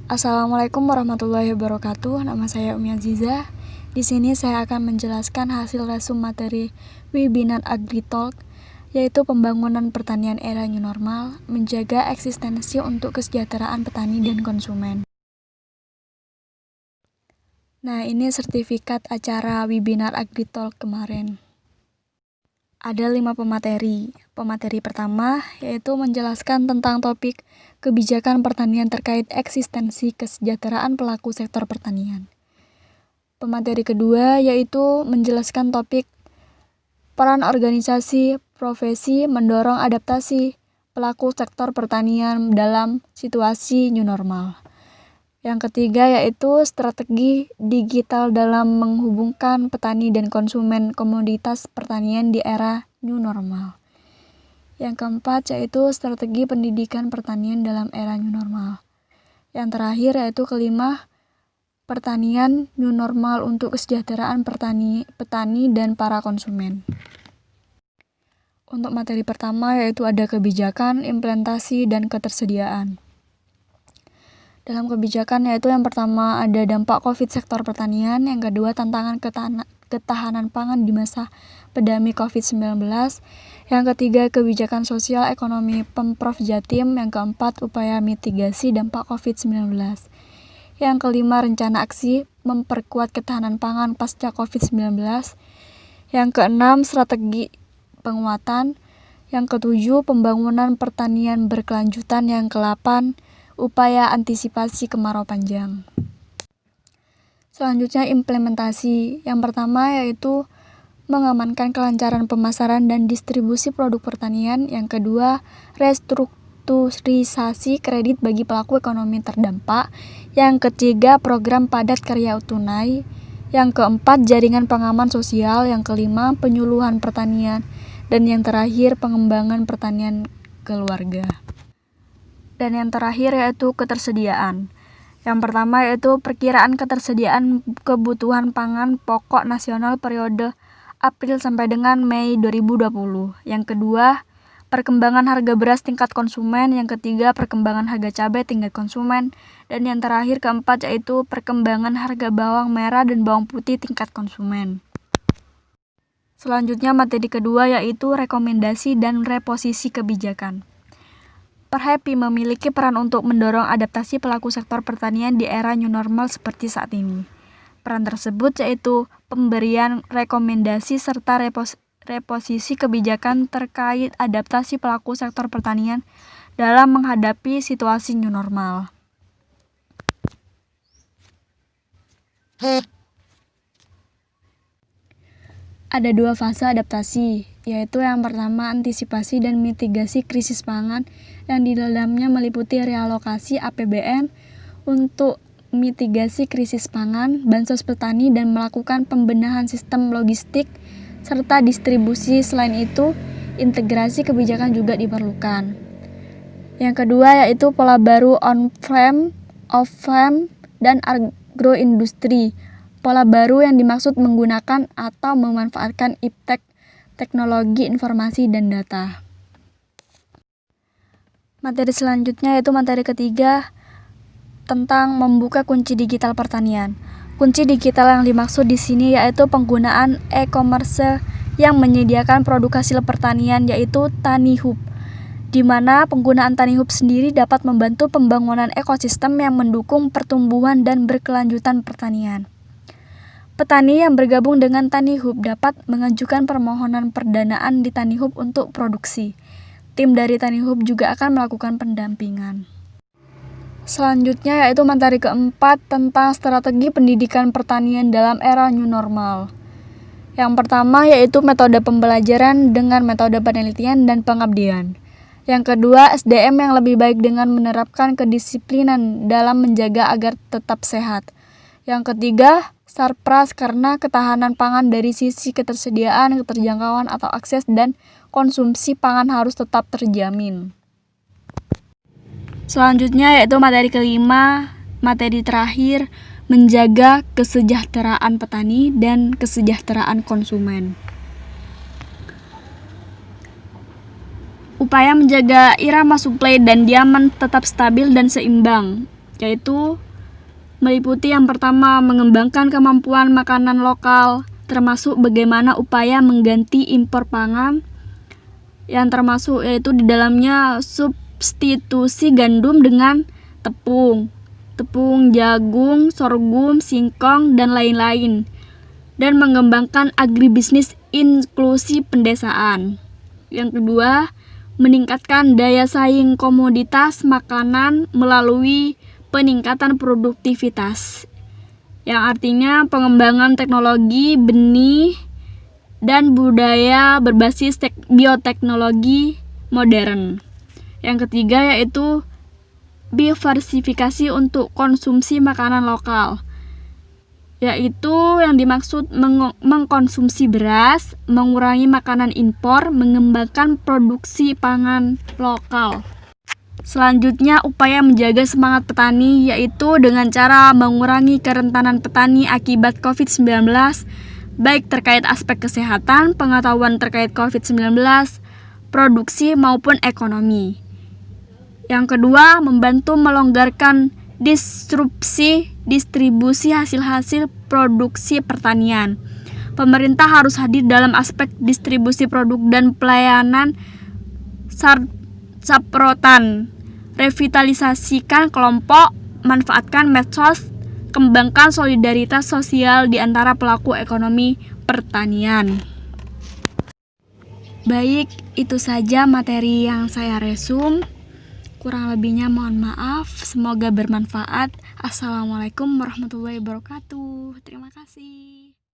Assalamualaikum warahmatullahi wabarakatuh. Nama saya Umi Aziza. Di sini saya akan menjelaskan hasil resum materi webinar AgriTalk, yaitu pembangunan pertanian era new normal, menjaga eksistensi untuk kesejahteraan petani dan konsumen. Nah, ini sertifikat acara webinar AgriTalk kemarin. Ada 5 pemateri. Pemateri pertama yaitu menjelaskan tentang topik kebijakan pertanian terkait eksistensi kesejahteraan pelaku sektor pertanian. Pemateri kedua yaitu menjelaskan topik peran organisasi profesi mendorong adaptasi pelaku sektor pertanian dalam situasi new normal. Yang ketiga yaitu strategi digital dalam menghubungkan petani dan konsumen komoditas pertanian di era new normal. Yang keempat yaitu strategi pendidikan pertanian dalam era new normal. Yang terakhir yaitu kelima, pertanian new normal untuk kesejahteraan petani dan para konsumen. Untuk materi pertama yaitu ada kebijakan, implementasi, dan ketersediaan. Dalam kebijakan yaitu yang pertama ada dampak COVID sektor pertanian, yang kedua tantangan ketahanan pangan di masa pandemi COVID-19, yang ketiga kebijakan sosial ekonomi Pemprov Jatim, yang keempat upaya mitigasi dampak COVID-19, yang kelima rencana aksi memperkuat ketahanan pangan pasca COVID-19, yang keenam strategi penguatan, yang ketujuh pembangunan pertanian berkelanjutan, yang ke-8 upaya antisipasi kemarau panjang. Selanjutnya implementasi. Yang pertama yaitu mengamankan kelancaran pemasaran dan distribusi produk pertanian. Yang kedua, restrukturisasi kredit bagi pelaku ekonomi terdampak. Yang ketiga, program padat karya tunai. Yang keempat, jaringan pengaman sosial. Yang kelima, penyuluhan pertanian. Dan yang terakhir, pengembangan pertanian keluarga. Dan yang terakhir yaitu ketersediaan. Yang pertama yaitu perkiraan ketersediaan kebutuhan pangan pokok nasional periode April sampai dengan Mei 2020. Yang kedua, perkembangan harga beras tingkat konsumen. Yang ketiga, perkembangan harga cabai tingkat konsumen. Dan yang terakhir keempat yaitu perkembangan harga bawang merah dan bawang putih tingkat konsumen. Selanjutnya materi kedua yaitu rekomendasi dan reposisi kebijakan. Perhapi memiliki peran untuk mendorong adaptasi pelaku sektor pertanian di era new normal seperti saat ini. Peran tersebut yaitu pemberian rekomendasi serta reposisi kebijakan terkait adaptasi pelaku sektor pertanian dalam menghadapi situasi new normal. Ada 2 fase adaptasi, yaitu yang pertama antisipasi dan mitigasi krisis pangan yang di dalamnya meliputi realokasi APBN untuk mitigasi krisis pangan, bansos petani, dan melakukan pembenahan sistem logistik serta distribusi. Selain itu, integrasi kebijakan juga diperlukan. Yang kedua yaitu pola baru on-farm, off-farm, dan agroindustri. Pola baru yang dimaksud menggunakan atau memanfaatkan iptek, teknologi informasi dan data. Materi selanjutnya yaitu materi ketiga tentang membuka kunci digital pertanian. Kunci digital yang dimaksud di sini yaitu penggunaan e-commerce yang menyediakan produk hasil pertanian yaitu TaniHub, di mana penggunaan TaniHub sendiri dapat membantu pembangunan ekosistem yang mendukung pertumbuhan dan berkelanjutan pertanian. Petani yang bergabung dengan TaniHub dapat mengajukan permohonan pendanaan di TaniHub untuk produksi. Tim dari TaniHub juga akan melakukan pendampingan. Selanjutnya yaitu materi keempat tentang strategi pendidikan pertanian dalam era new normal. Yang pertama yaitu metode pembelajaran dengan metode penelitian dan pengabdian. Yang kedua, SDM yang lebih baik dengan menerapkan kedisiplinan dalam menjaga agar tetap sehat. Yang ketiga, Sarpras karena ketahanan pangan dari sisi ketersediaan, keterjangkauan atau akses dan konsumsi pangan harus tetap terjamin. Selanjutnya yaitu materi kelima, materi terakhir, menjaga kesejahteraan petani dan kesejahteraan konsumen. Upaya menjaga irama suplai dan demand tetap stabil dan seimbang. yaitu meliputi yang pertama, mengembangkan kemampuan makanan lokal, termasuk bagaimana upaya mengganti impor pangan, yang termasuk yaitu di dalamnya substitusi gandum dengan tepung, jagung, sorghum, singkong, dan lain-lain, dan mengembangkan agribisnis inklusi pedesaan. Yang kedua, meningkatkan daya saing komoditas makanan melalui peningkatan produktivitas, yang artinya pengembangan teknologi benih dan budaya berbasis bioteknologi modern. Yang ketiga yaitu diversifikasi untuk konsumsi makanan lokal, yaitu yang dimaksud mengkonsumsi beras, mengurangi makanan impor, mengembangkan produksi pangan lokal. Selanjutnya, upaya menjaga semangat petani, yaitu dengan cara mengurangi kerentanan petani akibat COVID-19, baik terkait aspek kesehatan, pengetahuan terkait COVID-19, produksi maupun ekonomi. Yang kedua, membantu melonggarkan distribusi hasil-hasil produksi pertanian. Pemerintah harus hadir dalam aspek distribusi produk dan pelayanan saprotan. Revitalisasikan kelompok, manfaatkan medsos, kembangkan solidaritas sosial di antara pelaku ekonomi pertanian. Baik, itu saja materi yang saya resum. Kurang lebihnya mohon maaf, semoga bermanfaat. Assalamualaikum warahmatullahi wabarakatuh. Terima kasih.